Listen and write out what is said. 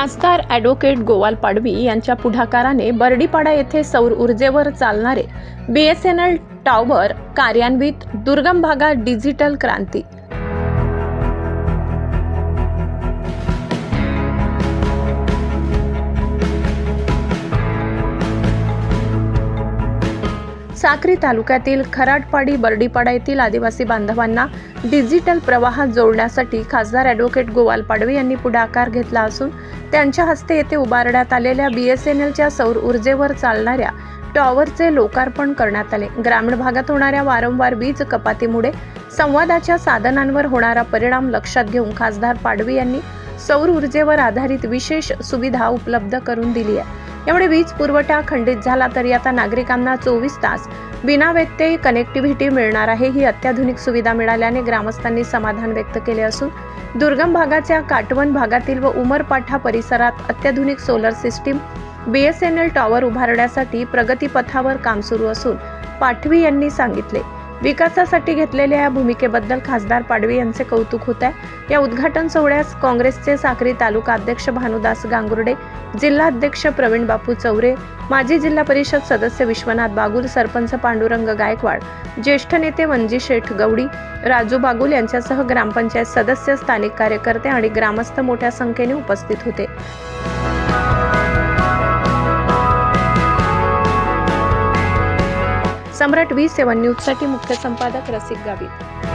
खासदार ॲडव्होकेट गोवाल पाडवी यांच्या पुढाकाराने बर्डीपाडा येथे सौर ऊर्जेवर चालणारे BSNL टॉवर कार्यान्वित, दुर्गम भागात डिजिटल क्रांती. साक्री तालुक्यातील खराडपाडी बर्डीपाडा येथील आदिवासी बांधवांना डिजिटल प्रवाहात जोडण्यासाठी खासदार ॲडव्होकेट गोवाल पाडवी यांनी पुढाकार घेतला असून त्यांच्या हस्ते येथे उभारण्यात आलेल्या BSNLच्या सौर ऊर्जेवर चालणाऱ्या टॉवरचे लोकार्पण करण्यात आले. ग्रामीण भागात होणाऱ्या वारंवार वीज कपातीमुळे संवादाच्या साधनांवर होणारा परिणाम लक्षात घेऊन खासदार पाडवी यांनी सौर ऊर्जेवर आधारित विशेष सुविधा उपलब्ध करून दिली आहे. यामुळे वीज पुरवठा खंडित झाला तरी आता नागरिकांना 24 तास विनाव्यत्यय कनेक्टिव्हिटी मिळणार आहे. ही अत्याधुनिक सुविधा मिळाल्याने ग्रामस्थांनी समाधान व्यक्त केले असून दुर्गम भागाच्या काटवण भागातील व उमरपाठा परिसरात अत्याधुनिक सोलर सिस्टीम BSNL टॉवर उभारण्यासाठी प्रगतीपथावर काम सुरू असून पाठवी यांनी सांगितले. विकासासाठी घेतलेल्या या भूमिकेबद्दल खासदार पाडवी यांचे कौतुक होत आहे. या उद्घाटन सोहळ्यास काँग्रेसचे साक्री तालुका अध्यक्ष भानुदास गांगुर्डे, जिल्हा अध्यक्ष प्रवीण बापू चौरे, माजी जिल्हा परिषद सदस्य विश्वनाथ बागुल, सरपंच पांडुरंग गायकवाड, ज्येष्ठ नेते वंजी शेठ गवडी, राजू बागुल यांच्यासह ग्रामपंचायत सदस्य, स्थानिक कार्यकर्ते आणि ग्रामस्थ मोठ्या संख्येने उपस्थित होते. सम्राट V7 न्यूजसाठी मुख्य संपादक रसिक गावित.